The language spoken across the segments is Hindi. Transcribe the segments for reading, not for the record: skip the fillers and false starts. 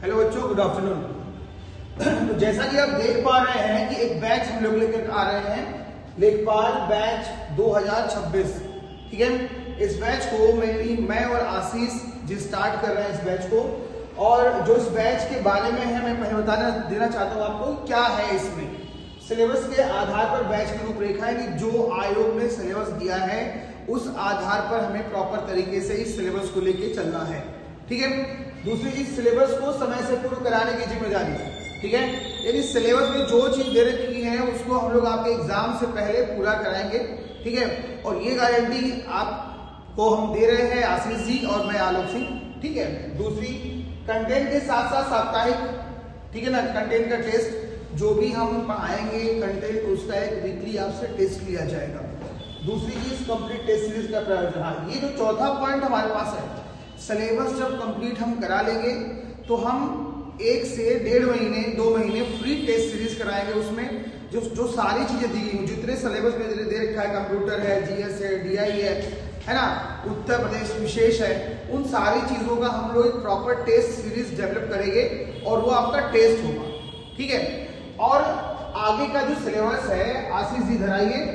हेलो बच्चों, गुड आफ्टरनून। तो जैसा कि आप देख पा रहे हैं कि एक बैच हम लोग लेकर आ रहे हैं, लेखपाल बैच 2026। ठीक है, इस बैच को मैं और आशीष जी स्टार्ट कर रहे हैं इस बैच को। और जो इस बैच के बारे में है मैं बताना देना चाहता हूँ आपको क्या है इसमें। सिलेबस के आधार पर बैच की रूपरेखा है कि जो आयोग ने सिलेबस दिया है उस आधार पर हमें प्रॉपर तरीके से इस सिलेबस को लेके चलना है। ठीक है, दूसरी चीज, सिलेबस को समय से पूर्ण कराने की जिम्मेदारी है। ठीक है, यानी सिलेबस में जो चीज दे रखी है उसको हम लोग आपके एग्जाम से पहले पूरा कराएंगे। ठीक है, और ये गारंटी आपको हम दे रहे हैं आशीष जी और मैं आलोक सिंह। ठीक है, दूसरी, कंटेंट के साथ साथ साप्ताहिक, ठीक है ना, कंटेंट का टेस्ट जो भी हम पढ़ाएंगे कंटेंट उसका एक वीकली आपसे टेस्ट लिया जाएगा। दूसरी चीज, कंप्लीट टेस्ट सीरीज का प्रायोजन। हाँ, ये जो चौथा पॉइंट हमारे पास है, सिलेबस जब कंप्लीट हम करा लेंगे तो हम 1 से 1.5 महीने 2 महीने फ्री टेस्ट सीरीज कराएंगे। उसमें जो सारी चीजें दी गई, जितने सिलेबस में दे रखा है, कंप्यूटर है, जीएस है, डीआई है ना, उत्तर प्रदेश विशेष है, उन सारी चीजों का हम लोग एक प्रॉपर टेस्ट सीरीज डेवलप करेंगे और वो आपका टेस्ट होगा। ठीक है, और आगे का जो सिलेबस है आशीष जी धराइए,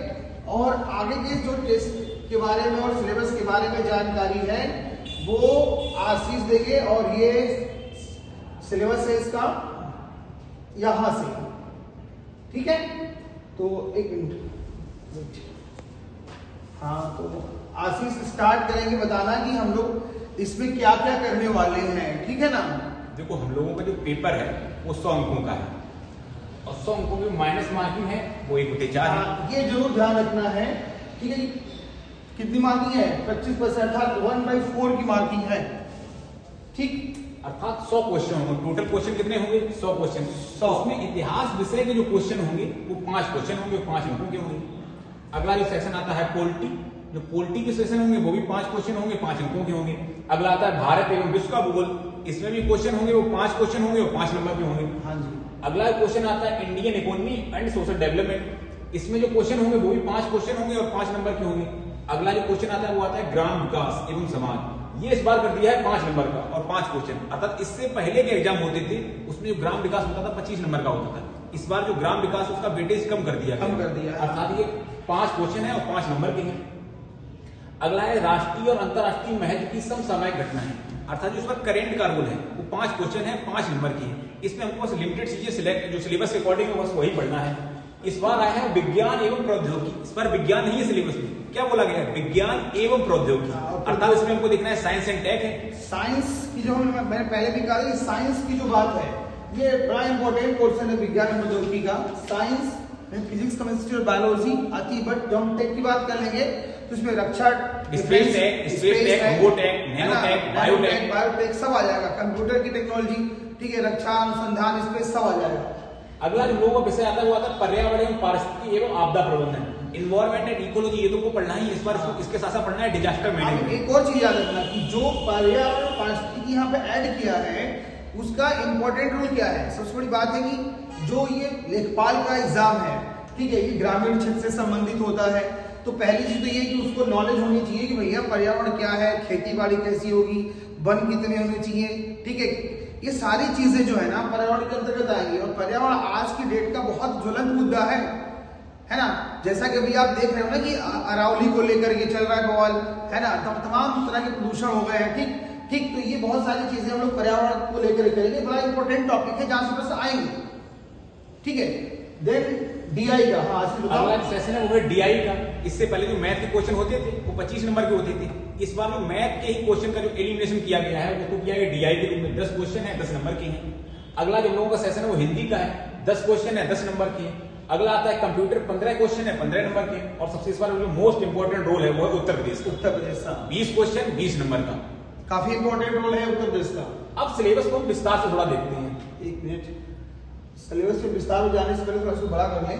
और आगे के जो टेस्ट के बारे में और सिलेबस के बारे में जानकारी है वो आशीष देंगे। और ये सिलेबस है इसका यहां से। ठीक है, तो एक मिनट। हाँ, तो आशीष स्टार्ट करेंगे बताना कि हम लोग इसमें क्या क्या करने वाले हैं। ठीक है ना। देखो, हम लोगों का जो पेपर है वो 100 अंकों का है और 100 अंकों की माइनस मार्किंग है वो 1/4 है। ये जरूर ध्यान रखना है। ठीक है, कितनी मार्किंग है? 25%, अर्थात 1/4 की मार्किंग है। ठीक, अर्थात 100 क्वेश्चन होंगे। टोटल क्वेश्चन कितने होंगे? 100 क्वेश्चन। 100 में इतिहास विषय के जो क्वेश्चन होंगे वो 5 क्वेश्चन होंगे, 5 अंकों के होंगे। अगला जो सेशन आता है पॉलिटी, जो पॉलिटी के सेशन होंगे वो भी 5 क्वेश्चन होंगे, 5 अंकों के होंगे। अगला आता है भारत एवं विश्व का भूगोल, इसमें भी क्वेश्चन होंगे, वो 5 क्वेश्चन होंगे और 5 नंबर के होंगे। हाँ जी। अगला क्वेश्चन आता है Indian economy and social development, इसमें जो क्वेश्चन होंगे वो भी 5 क्वेश्चन होंगे और 5 नंबर के होंगे। अगला जो क्वेश्चन आता है वो आता है ग्राम विकास एवं समाज, ये इस बार कर दिया है 5 नंबर का और 5 क्वेश्चन। अर्थात इससे पहले के एग्जाम होते थे उसमें जो ग्राम विकास होता था 25 नंबर का होता था, इस बार जो ग्राम विकास उसका वेटेज कम कर दिया, अर्थात ये 5 क्वेश्चन है और 5 नंबर के हैं। अगला है राष्ट्रीय और अंतरराष्ट्रीय महत्व की समसामयिक घटनाएं, अर्थात जो उसका करेंट का रोल है वो 5 क्वेश्चन है, 5 नंबर की है। इसमें हमको बस लिमिटेड चीजें सिलेक्ट जो सिलेबस के अकॉर्डिंग है बस वही पढ़ना है। इस बार आया है विज्ञान एवं प्रौद्योगिकी, इस बार विज्ञान नहीं है सिलेबस में, क्या बोला गया है? विज्ञान एवं प्रौद्योगिकी, अर्थात इसमें हमको देखना है साइंस एंड टेक है। साइंस की जो मैंने पहले भी कहा, साइंस की जो बात है ये बड़ा इंपॉर्टेंट पोर्शन है विज्ञान एवं प्रौद्योगिकी का। साइंस में फिजिक्स, केमिस्ट्री और बायोलॉजी आती है, बट जब हम टेक की बात कर लेंगे तो इसमें रक्षा, space tech, robotech, nanotech, biotech सब आ जाएगा। कंप्यूटर की टेक्नोलॉजी, ठीक है, रक्षा अनुसंधान, स्पेस सब आ जाएगा। अगला जो लोगों का विषय आता है वो आता है पर्यावरण एवं पारिस्थितिकी एवं आपदा प्रबंधन, इन्वायरमेंट एंड इकोलॉजी, ये तो को पढ़ना ही इस बार। इसके साथ साथ पढ़ना है डिजास्टर मैनेजमेंट। एक और चीज याद रखना कि जो पर्यावरण पारिस्थितिकी यहाँ पे ऐड किया है उसका इंपॉर्टेंट रोल क्या है। सबसे बड़ी बात है कि जो ये लेखपाल का एग्जाम है, ठीक है, ये ग्रामीण क्षेत्र से संबंधित होता है, तो पहली चीज तो ये कि उसको नॉलेज होनी चाहिए कि भैया पर्यावरण क्या है, खेती बाड़ी कैसी होगी, वन कितने होने चाहिए। ठीक है, ये सारी चीजें जो है ना पर्यावरण के अंतर्गत आएंगी। और पर्यावरण आज की डेट का बहुत ज्वलंत मुद्दा है ना। जैसा कि अभी आप देख रहे हो ना कि अरावली को लेकर ये चल रहा है बवाल, है ना, तमाम तरह के प्रदूषण हो गए हैं। ठीक, तो ये बहुत सारी चीजें हम लोग पर्यावरण को लेकर करेंगे, बड़ा इंपॉर्टेंट टॉपिक है जहां से बस आएंगे। ठीक है, देन डीआई का, हाँ अगला सेशन है वो है डीआई का। इससे पहले जो मैथ के क्वेश्चन होते थे वो 25 नंबर के होते थे, इस बार जो मैथ के ही क्वेश्चन का जो एलिमिनेशन किया गया है वो किया गया डीआई के रूप में। 10 क्वेश्चन है, 10 नंबर के हैं। अगला जो लोगों का सेशन है वो हिंदी का है, 10 क्वेश्चन है, 10 नंबर के हैं। अगला आता है कंप्यूटर, 15 क्वेश्चन है, 15 नंबर के। और सबसे इस बार जो मोस्ट इंपोर्टेंट रोल है वो है उत्तर प्रदेश का, 20 क्वेश्चन 20 नंबर का, काफी इंपॉर्टेंट रोल है उत्तर प्रदेश का। अब सिलेबस को विस्तार से थोड़ा देखते हैं। एक मिनट, सिलेबस के विस्तार में जाने से पहले थोड़ा सा बड़ा कर लें,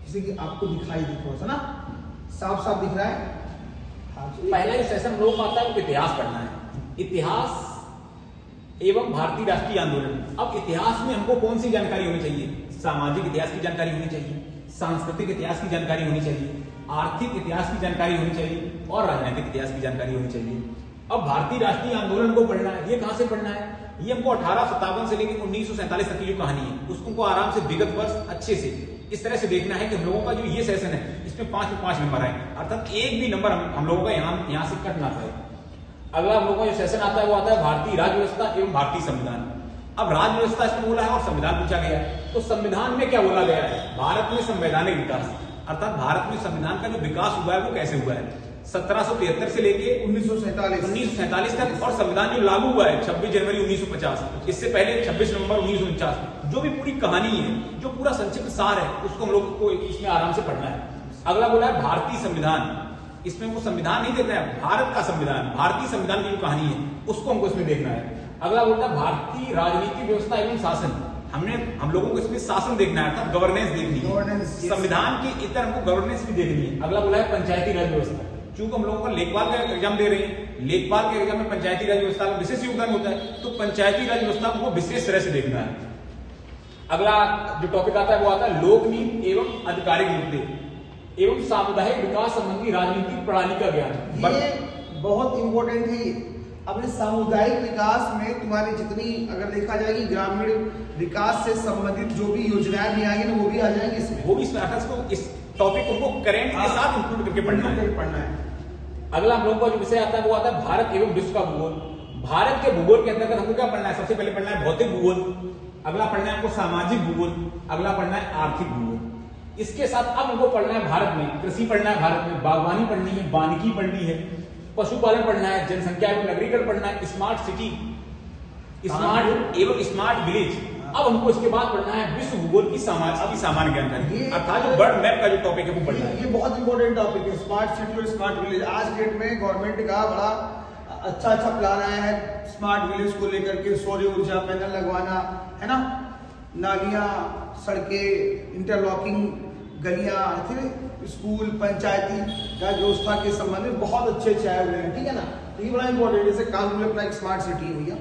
जिससे कि आपको दिखाई दे, थोड़ा सा ना साफ साफ दिख रहा है। पहला जो सेशन लोग का आता है वो इतिहास पढ़ना है, इतिहास एवं भारतीय राष्ट्रीय आंदोलन। अब इतिहास में हमको कौन सी जानकारी होनी चाहिए? सामाजिक इतिहास की जानकारी होनी चाहिए, सांस्कृतिक इतिहास की जानकारी होनी चाहिए, आर्थिक इतिहास की जानकारी होनी चाहिए और राजनीतिक इतिहास की जानकारी होनी चाहिए। अब भारतीय राष्ट्रीय आंदोलन को पढ़ना है, ये कहां से पढ़ना है? ये हमको 1857 से लेकर 1947 तक की जो कहानी है उसको हमको आराम से विगत वर्ष अच्छे से इस तरह से देखना है कि हम लोगों का जो ये सेशन है इसमें 5 में 5 नंबर आए, अर्थात एक भी नंबर हम लोगों का यहाँ से कट ना पाए। अगला हम लोगों का जो सेशन आता है वो आता है भारतीय राज्य व्यवस्था एवं भारतीय संविधान। अब राज्य व्यवस्था इसमें बोला है और संविधान पूछा गया है, तो संविधान में क्या बोला गया है? भारत में संवैधानिक विकास, अर्थात भारत में संविधान का जो विकास हुआ है वो कैसे हुआ है? 1773 से लेके 1947 तक, और संविधान जो लागू हुआ है 26 जनवरी 1950, इससे पहले 26 नवंबर 1949। जो भी पूरी कहानी है, जो पूरा संक्षिप्त सार है, उसको हम लोग को इसमें आराम से पढ़ना है। अगला बोला है भारतीय संविधान, इसमें वो संविधान नहीं देखना है, भारत का संविधान, भारतीय संविधान की जो कहानी है उसको हमको इसमें देखना है। अगला बोलता है भारतीय राजनीतिक व्यवस्था एवं शासन, हम लोगों को इसमें शासन देखना है, अर्थात गवर्नेंस देखनी है, संविधान के इतर हमको गवर्नेंस भी देखनी है। अगला बोला है पंचायती राज व्यवस्था, चूंकि हम लोगों का लेखपाल का एग्जाम दे रहे हैं, लेखपाल के एग्जाम में पंचायती राज व्यवस्था का विशेष योगदान होता है, तो पंचायती राज व्यवस्था को विशेष तरह से देखना है। अगला जो टॉपिक आता है वो आता है लोक नीति एवं आधिकारिक मुद्दे एवं सामुदायिक विकास संबंधी राजनीतिक प्रणाली का ज्ञान। ये बहुत इंपॉर्टेंट है। अपने सामुदायिक विकास में तुम्हारी जितनी अगर देखा जाएगी ग्रामीण विकास से संबंधित जो भी योजनाएं भी आएंगी वो भी आ जाएंगी इसमें, वो भी इस टॉपिक को करेंट के साथ इंक्लूड करके पढ़ना है। अगला हम लोगों का जो विषय आता है वो आता है भारत एवं विश्व का भूगोल। भारत के भूगोल के अंतर्गत हमको क्या पढ़ना है? सबसे पहले पढ़ना है भौतिक भूगोल, अगला पढ़ना है हमको सामाजिक भूगोल, अगला पढ़ना है आर्थिक भूगोल। इसके साथ अब हमको पढ़ना है भारत में कृषि पढ़ना है, भारत में बागवानी पढ़नी है, वानिकी पढ़नी है, पशुपालन पढ़ना है, जनसंख्या एवं नगरीकरण पढ़ना है, स्मार्ट सिटी, स्मार्ट एवं स्मार्ट विलेज। अब हमको इसके बाद पढ़ना है विश्व भूगोल की सामान्य जानकारी, अर्थात जो वर्ल्ड मैप का जो टॉपिक है वो पढ़ना है। ये बहुत इंपॉर्टेंट टॉपिक है, स्मार्ट सिटी और स्मार्ट विलेज। आज डेट में गवर्नमेंट का बड़ा अच्छा प्लान आया है स्मार्ट विलेज को लेकर के, सौर ऊर्जा पैनल लगवाना है ना, नालियां, सड़कें, इंटरलॉकिंग गलियां, फिर स्कूल, पंचायती राज व्यवस्था के संबंध में बहुत अच्छे आए हुए हैं, ठीक है ना। तो ये बड़ा इंपॉर्टेंट है, जैसे कानपुर अपना एक स्मार्ट सिटी है भैया,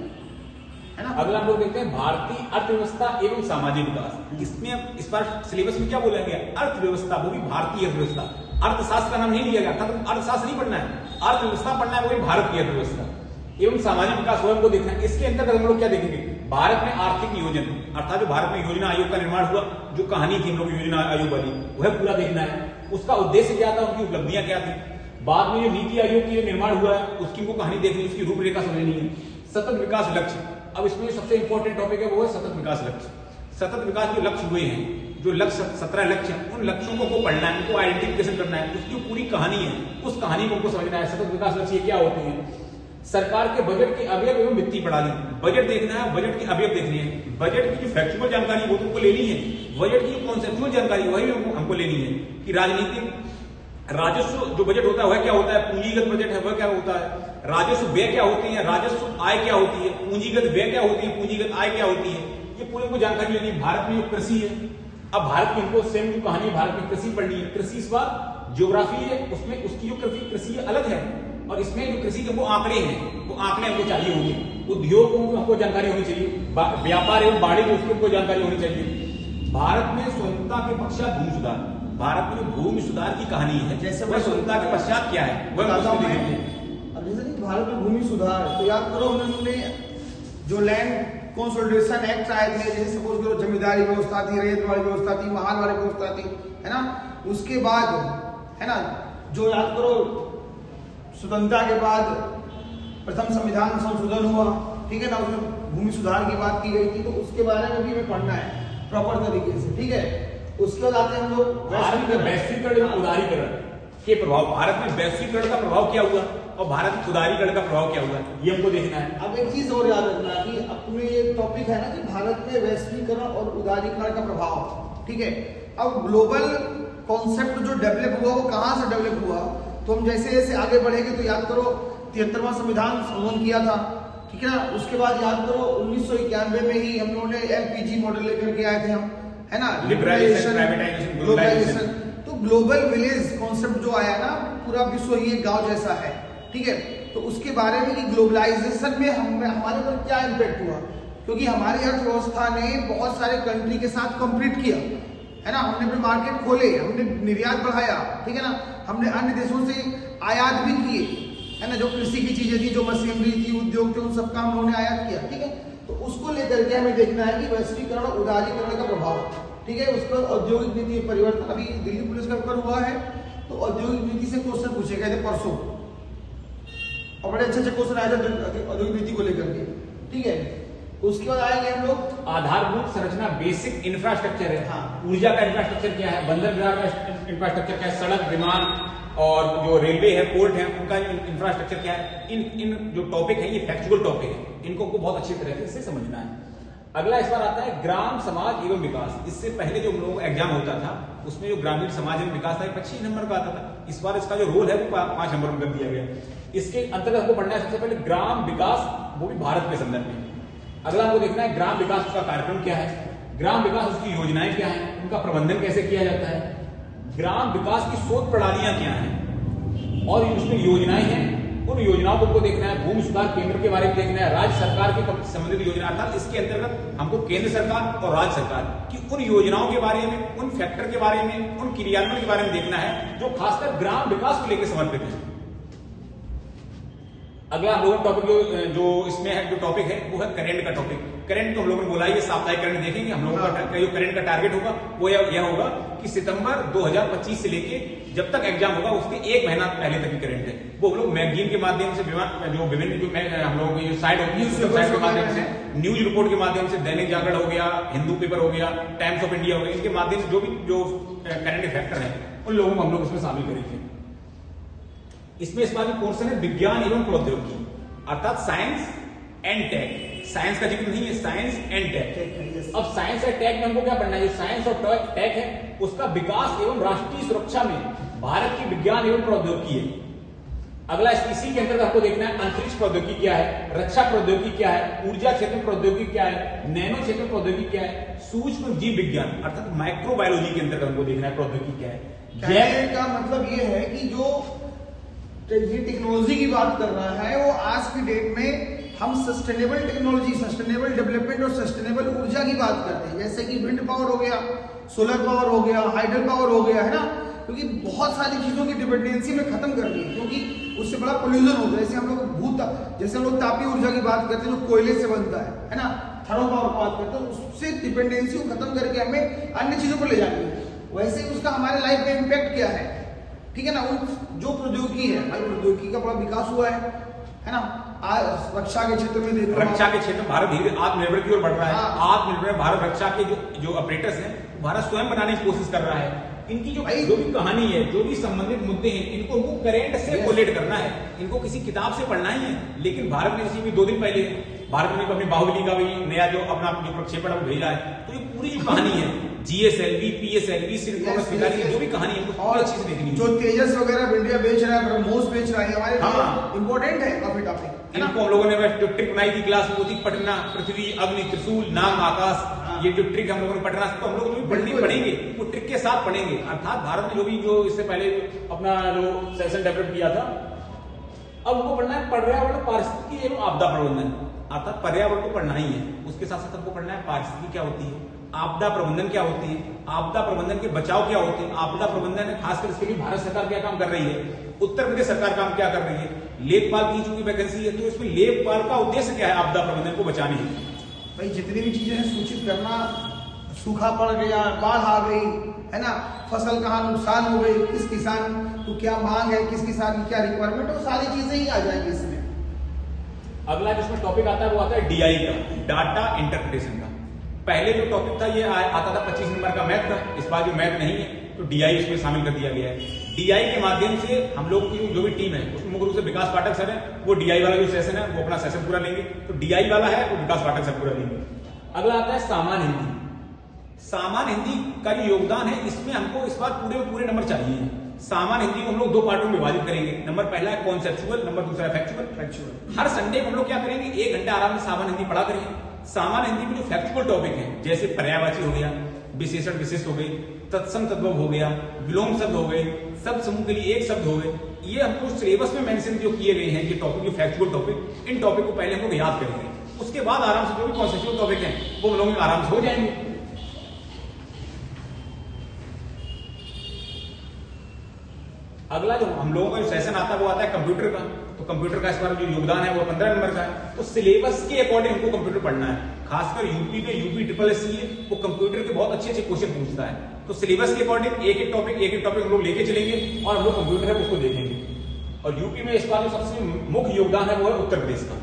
है ना। अगला हम लोग देखते हैं भारतीय अर्थव्यवस्था एवं सामाजिक विकास। इसमें इस बार सिलेबस में क्या बोला गया? अर्थव्यवस्था, वो भी भारतीय अर्थव्यवस्था। अर्थशास्त्र का नाम नहीं लिया गया था, तो अर्थशास्त्र नहीं पढ़ना है, अर्थव्यवस्था पढ़ना है, वो भी भारत की अर्थव्यवस्था एवं सामाजिक विकास वो हमको देखना है। इसके अंतर्गत हम लोग क्या देखेंगे? भारत में आर्थिक नियोजन, अर्थात जो भारत में योजना आयोग का निर्माण हुआ, जो कहानी थी हम लोग योजना आयोग वाली, वह पूरा देखना है। उसका उद्देश्य क्या था, उनकी उपलब्धियां क्या थी। बाद में जो नीति आयोग की जो निर्माण हुआ है उसकी वो कहानी देखनी, उसकी रूपरेखा समझनी है। सतत विकास लक्ष्य, अब इसमें सबसे इंपॉर्टेंट टॉपिक है वो है सतत विकास लक्ष्य। सतत विकास जो लक्ष्य हुए हैं, जो लक्ष्य 17 लक्ष्य हैं, उन लक्ष्यों को पढ़ना है, उनको आइडेंटिफिकेशन करना है, उसकी जो पूरी कहानी है उस कहानी को हमको समझना है। सतत विकास लक्ष्य क्या होते हैं? सरकार के बजट के अवयव एवं वित्तीय प्रणाली, बजट देखना है, बजट के अवयव देखने हैं, बजट की जो फैक्चुअल जानकारी वो तुमको लेनी है, बजट की जो कॉन्सेप्चुअल जानकारी वही हमको लेनी है कि राजनीतिक राजस्व जो बजट होता है वह क्या होता है, पूंजीगत बजट है वह क्या होता है, राजस्व व्यय क्या होते हैं, राजस्व आय क्या होती है, पूंजीगत व्यय क्या होती है, पूंजीगत आय क्या होती है, ये पूरी को जानकारी लेनी है। भारत में जो कृषि है, अब भारत की हमको सेम जो कहानी भारत में कृषि पढ़नी है। कृषि इस बार ज्योग्राफी है, उसमें उसकी जो कृषि अलग है, और इसमें जो कृषि के वो आंकड़े हैं, वो आंकड़े हमको चाहिए होंगे। उद्योग को हमको जानकारी होनी चाहिए, व्यापार एवं वाणिज्य उसकी हमको जानकारी होनी चाहिए। भारत में स्वतंत्रता के पश्चात भूमि सुधार, भारत में जो भूमि सुधार की कहानी है, जैसे वह स्वतंत्रता के पश्चात क्या है वह अब जैसे भारत में भूमि सुधार, तो याद करो हमने जो लैंड कंसोलिडेशन एक्ट आए थे, जैसे सपोज करो जमींदारी व्यवस्था थी, रैयत वाली व्यवस्था थी, महाल वाली व्यवस्था थी, है ना। उसके बाद है ना जो याद करो स्वतंत्रता के बाद प्रथम संविधान संशोधन हुआ, ठीक है ना, उसमें भूमि सुधार की बात की गई थी, तो उसके बारे में भी हमें पढ़ना है प्रॉपर तरीके से, ठीक है। उसके बाद आते हैं हम लोग वैश्वीकरण एवं उदारीकरण के प्रभाव। भारत में वैश्वीकरण का प्रभाव क्या हुआ और भारत में उदारीकरण का प्रभाव क्या हुआ, ये हमको देखना है। अब एक चीज और याद रखना कि अपने ये टॉपिक है ना कि भारत में वैश्वीकरण और उदारीकरण का प्रभाव, ठीक है। अब ग्लोबल कॉन्सेप्ट जो डेवलप हुआ वो कहाँ से डेवलप हुआ, तो हम जैसे जैसे आगे बढ़ेंगे तो याद करो 73वां संविधान संशोधन किया था, ठीक है ना। उसके बाद याद करो 1991 में ही हम लोगों ने LPG मॉडल लेकर के आए थे हम, है ना, लिबरलाइजेशन, प्राइवेटाइजेशन, ग्लोबलाइजेशन। तो ग्लोबल विलेज कॉन्सेप्ट जो आया ना, पूरा विश्व ही एक गांव जैसा है, ठीक है। तो उसके बारे में कि ग्लोबलाइजेशन में हमारे पर क्या इम्पैक्ट हुआ, क्योंकि हमारी अर्थव्यवस्था ने बहुत सारे कंट्री के साथ कॉम्पीट किया, है ना। हमने अपने मार्केट खोले, हमने निर्यात बढ़ाया, ठीक है ना, हमने अन्य देशों से आयात भी किए, है ना, जो कृषि की चीजें थी, जो मशीनरी थी, उद्योग थे, उन सब का हम लोगों ने आयात किया, ठीक है। तो उसको लेकर के हमें देखना है कि वैश्वीकरण और उदारीकरण का प्रभाव, ठीक है। उसके बाद औद्योगिक नीति परिवर्तन, अभी दिल्ली पुलिस का पेपर हुआ है, तो औद्योगिक नीति से क्वेश्चन पूछे गए थे परसों, और बड़े अच्छे क्वेश्चन आए थे औद्योगिक नीति को लेकर के, ठीक है। उसके बाद आएंगे हम लोग आधारभूत संरचना, बेसिक इंफ्रास्ट्रक्चर है। हाँ। ऊर्जा का इंफ्रास्ट्रक्चर क्या है, बंदरगाह का इंफ्रास्ट्रक्चर क्या है, सड़क, विमान और जो रेलवे है, पोर्ट है, उनका इंफ्रास्ट्रक्चर क्या है। इन जो टॉपिक है ये फैक्चुअल टॉपिक है, इनको बहुत अच्छी तरह से समझना है। अगला इस बार आता है ग्राम समाज एवं विकास। इससे पहले जो हम लोगों का एग्जाम होता था उसमें जो ग्रामीण समाज एवं विकास था 25 नंबर का आता था। इस बार इसका जो रोल है वो 5 नंबर में कर दिया गया। इसके अंतर्गत हमको पढ़ना है सबसे पहले ग्राम विकास, वो भी भारत के संदर्भ में। अगला हमको देखना है ग्राम विकास का कार्यक्रम क्या है, ग्राम विकास उसकी योजनाएं क्या है, उनका प्रबंधन कैसे किया जाता है, ग्राम विकास की शोध प्रणालियां क्या हैं और उसमें योजनाएं हैं, उन योजनाओं को हमको देखना है। भूमि सुधार केंद्र के बारे में देखना है, राज्य सरकार की संबंधित योजना, अर्थात इसके अंतर्गत हमको केंद्र सरकार और राज्य सरकार की उन योजनाओं के बारे में, उन फैक्टर के बारे में, उन क्रियान्वयन के बारे में देखना है जो खासकर ग्राम विकास को लेकर समर्पित है। अगला हम लोगों का टॉपिक जो इसमें है, जो टॉपिक है वो है करंट का टॉपिक। करंट तो हम लोगों ने बोला ये साप्ताहिक करंट देखेंगे। हम लोगों का जो करंट का टारगेट होगा वो यह होगा कि सितंबर 2025 से लेके जब तक एग्जाम होगा उसके 1 महीना पहले तक की करंट है वो हम लोग मैगजीन के माध्यम से, जो विभिन्न जो हम लोगों की साइट होती है साइट के माध्यम से, न्यूज रिपोर्ट के माध्यम से, दैनिक जागरण हो गया, हिंदू पेपर हो गया, टाइम्स ऑफ इंडिया हो गया, इनके माध्यम से जो करंट फैक्टर है उन लोगों को हम लोग इसमें शामिल करेंगे। इसमें इस बार की पोर्शन है विज्ञान एवं प्रौद्योगिकी, अर्थात साइंस एंड टेक। साइंस का जिक्र नहीं है, साइंस एंड टेक। अब साइंस और टेक में हमको क्या पढ़ना है, जो साइंस और टेक है उसका विकास एवं राष्ट्रीय सुरक्षा में भारत की विज्ञान एवं प्रौद्योगिकी है। अगला इसी के अंतर्गत आपको देखना है अंतरिक्ष प्रौद्योगिकी क्या है, रक्षा प्रौद्योगिकी क्या है, ऊर्जा क्षेत्र प्रौद्योगिकी क्या है, नैनो क्षेत्र प्रौद्योगिकी क्या है, सूक्ष्म जीव विज्ञान अर्थात माइक्रोबायोलॉजी के अंतर्गत हमको देखना है प्रौद्योगिकी क्या है। कहने का मतलब ये है कि जो ये टेक्नोलॉजी की बात कर रहा है वो आज की डेट में हम सस्टेनेबल टेक्नोलॉजी, सस्टेनेबल डेवलपमेंट और सस्टेनेबल ऊर्जा की बात करते हैं, जैसे कि विंड पावर हो गया, सोलर पावर हो गया, हाइड्रो पावर हो गया, है ना। क्योंकि बहुत सारी चीजों की डिपेंडेंसी में खत्म कर दी है, क्योंकि उससे बड़ा पोल्यूशन होता है। जैसे हम लोग जैसे हम लोग तापीय ऊर्जा की बात करते हैं जो कोयले से बनता है ना, थर्मल पावर की बात करते हैं, उससे डिपेंडेंसी को खत्म करके हमें अन्य चीजों पर ले जानी है। वैसे ही उसका हमारे लाइफ में इम्पैक्ट क्या है, ठीक है ना। उन जो प्रौद्योगिकी है, भाई प्रौद्योगिकी का बड़ा विकास हुआ है ना। आज रक्षा के क्षेत्र में देखो, रक्षा के क्षेत्र में भारत धीरे आत्मनिर्भर की ओर बढ़ रहा है। आत्मनिर्भर भारत रक्षा के जो ऑपरेटर्स हैं भारत स्वयं बनाने की कोशिश कर रहा है। इनकी जो भी कहानी है, जो भी संबंधित मुद्दे हैं, इनको हमको करंट से कोलेट करना है, इनको किसी किताब से पढ़ना ही है। लेकिन भारत ने इसी भी 2 दिन पहले भारत ने अपनी बाहुबली का भी नया जो अपना जो प्रक्षेपण वो भेजा है, तो ये पूरी जो कहानी है GSLV, PSLV, जो भी कहानी है और अच्छी से देखनी है। जो तेजस वगैरह इंडिया बेच रहा है, ब्रह्मोस बेच रहा है, हमारे इंपॉर्टेंट है काफी टॉपिक। इनको हम लोगों ने जो ट्रिक बनाई थी क्लास में वो थी पटना, पृथ्वी, अग्नि, त्रिशूल, नाग, आकाश। ये जो ट्रिक हम लोगों ने पढ़ना, तो हम लोग जो पढ़नी पढ़ेंगे वो ट्रिक के साथ पढ़ेंगे। अर्थात भारत ने जो इससे पहले अपना जो सेशन डेवलप किया था, अब उनको पढ़ना है पर्यावरण, पारिस्थितिकी एवं आपदा प्रबंधन। अर्थात पर्यावरण को पढ़ना ही है, उसके साथ साथ हमको पढ़ना है पारिस्थितिकी क्या होती है, आपदा प्रबंधन क्या होती है, आपदा प्रबंधन के बचाव क्या होते हैं, आपदा प्रबंधन खासकर इसके लिए भारत सरकार क्या काम कर रही है, उत्तर प्रदेश सरकार काम क्या कर रही है, लेखपाल की चूंकि वैकेंसी है तो इसमें लेखपाल का उद्देश्य क्या है, आपदा प्रबंधन को बचाने की। भाई जितनी भी चीजें हैं सूचित करना, सूखा पड़ गया, बाढ़ आ गई, है ना, फसल कहाँ नुकसान हो गई, किस किसान को क्या मांग है, किस किसान की क्या रिक्वायरमेंट है, वो सारी चीजें ही आ जाएंगी इसमें। अगला जिसमें टॉपिक आता है वो आता है DI का, डाटा इंटरप्रिटेशन का। पहले जो टॉपिक था ये आता था 25 नंबर का मैथ था, इस बार जो मैथ नहीं है तो DI इसमें शामिल कर दिया गया है। DI के माध्यम से हम लोग की जो भी टीम है उसमें मुख्य रूप से विकास पाठक सर है, वो DI वाला जो सेशन है वो अपना सेशन पूरा लेंगे, तो DI वाला है वो विकास पाठक सर पूरा लेंगे। अगला आता है सामान्य हिंदी। सामान्य हिंदी का जो योगदान है इसमें हमको इस बार पूरे नंबर चाहिए। सामान्य हिंदी को हम लोग 2 पार्टों में विभाजित करेंगे। नंबर पहला है कॉन्सेप्चुअल, नंबर दूसरा है फैक्चुअल। हर संडे को हम लोग क्या करेंगे, 1 घंटा आराम से सामान्य हिंदी पढ़ा करेंगे। सामान्य हिंदी में जो फैक्चुअल टॉपिक है जैसे पर्यायवाची हो गया, विशेषण विशिष्ट हो गई, तत्सम तद्भव हो गया, विलोम शब्द हो गए, शब्द समूह के लिए एक शब्द हो गए, ये हमको सिलेबस में मेंशन जो किए गए हैं ये टॉपिक, जो फैक्चुअल टॉपिक, इन टॉपिक को पहले हम लोग याद करेंगे। उसके बाद आराम से जो भी कॉन्सेप्चुअल टॉपिक है वो हम लोग आराम से हो जाएंगे। अगला जो हम लोगों का जो सेशन आता है वो आता है कंप्यूटर का। तो कंप्यूटर का इस बार जो योगदान है वो 15 नंबर का है। तो सिलेबस के अकॉर्डिंग हमको कंप्यूटर पढ़ना है। खासकर यूपी में यूपी ट्रिपल एस वो कंप्यूटर के बहुत अच्छे क्वेश्चन पूछता है। तो सिलेबस के अकॉर्डिंग एक एक टॉपिक हम लोग लेके चलेंगे और हम लोग कंप्यूटर है उसको देखेंगे। और यूपी में इस बार जो सबसे मुख्य योगदान है वो है उत्तर प्रदेश का।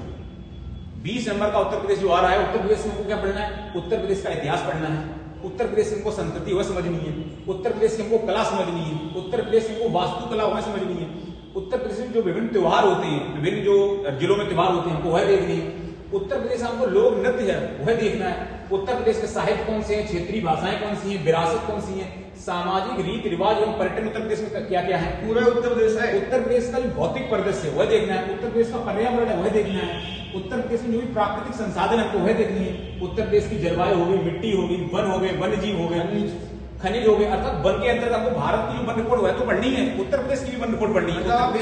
20 नंबर का उत्तर प्रदेश जो आ रहा है, उत्तर प्रदेश में हमको क्या पढ़ना है? उत्तर प्रदेश का इतिहास पढ़ना है, उत्तर प्रदेश में हमको संस्कृति वह समझनी है, उत्तर प्रदेश में हमको कला समझनी है, उत्तर प्रदेश में हमको वास्तुकला वह समझनी है, उत्तर प्रदेश में जो विभिन्न त्योहार होते हैं, विभिन्न जो जिलों में त्योहार होते हैं हमको वह देखनी है, उत्तर प्रदेश में हमको लोक नृत्य है वह देखना है, उत्तर प्रदेश के साहित्य कौन से हैं, क्षेत्रीय भाषाएं कौन सी हैं, विरासत कौन सी है, सामाजिक रीति रिवाज एवं पर्यटन उत्तर प्रदेश में क्या क्या है, पूरा उत्तर प्रदेश है। उत्तर प्रदेश का जो भौतिक परिदृश्य है वह देखना है, उत्तर प्रदेश का पर्यावरण है वह देखना है, उत्तर प्रदेश में जो भी प्राकृतिक संसाधन हमको वह देखनी है, उत्तर प्रदेश की जलवायु होगी, मिट्टी होगी, वन हो गए, वन्य जीव हो गए, खनिज हो गए, अर्थात वन के अंतर्गत आपको भारत की जो वन रिपोर्ट है तो पढ़नी है, उत्तर प्रदेश की भी वन रिपोर्ट पढ़नी है। मतलब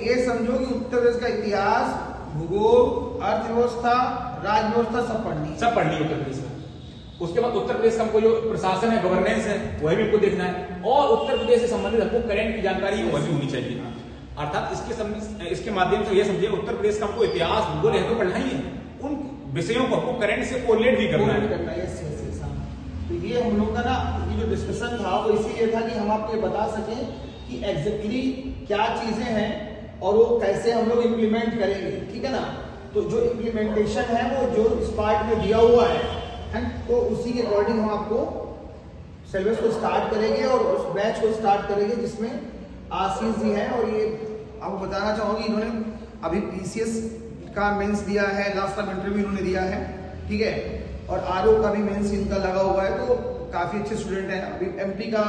ये समझो कि उत्तर प्रदेश का इतिहास, भूगोल, अर्थव्यवस्था, राजव्यवस्था सब पढ़नी है उत्तर प्रदेश में। उसके बाद उत्तर प्रदेश का हमको जो प्रशासन है, गवर्नेंस है वह भी हमको देखना है, और उत्तर प्रदेश से संबंधित हमको करंट की जानकारी वह भी होनी चाहिए। अर्थात इसके माध्यम से यह समझिए उत्तर प्रदेश का हमको इतिहास, भूगोल है तो पढ़ना ही है, उन विषयों को हमको करंट से कोरिलेट भी करना है। तो ये हम लोग का ना ये जो डिस्कशन था वो इसीलिए था कि हम आपको ये बता सकें कि एग्जैक्टली क्या चीजें हैं और वो कैसे हम लोग इम्प्लीमेंट करेंगे, ठीक है ना। तो जो इम्प्लीमेंटेशन है वो जो इस पार्ट में दिया हुआ है तो उसी के अकॉर्डिंग हम आपको सिलेबस को स्टार्ट करेंगे और उस बैच को स्टार्ट करेंगे जिसमें आशीष जी हैं। और ये आपको बताना चाहूंगी इन्होंने अभी पीसीएस का मेंस दिया है, लास्ट टाइम इंटरव्यू इन्होंने दिया है, ठीक है, और आरओ का भी मेंस इनका लगा हुआ है, तो काफी अच्छे स्टूडेंट हैं। अभी एमपी का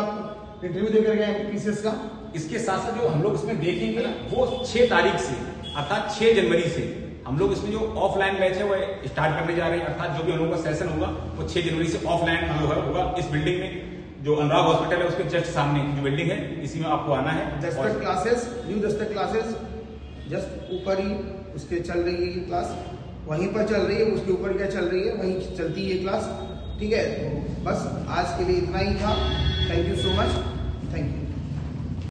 इंटरव्यू देकर गए पीसीएस का। इसके साथ साथ जो हम लोग इसमें देखेंगे वो 6 तारीख से अर्थात 6 जनवरी से हम लोग इसमें जो ऑफलाइन बैच है वो स्टार्ट करने जा रहे हैं। अर्थात जो भी हम लोग का सेशन होगा वो 6 जनवरी से ऑफलाइन हम लोग होगा इस बिल्डिंग में, जो अनुराग हॉस्पिटल है उसके जस्ट सामने की जो बिल्डिंग है इसी में आपको आना है। Dastak classes, new Dastak classes just ऊपर ही उसके चल रही है ये क्लास, वहीं पर चल रही है, उसके ऊपर क्या चल रही है वहीं चलती है क्लास, ठीक है। तो बस आज के लिए इतना ही था। Thank you so much, thank you.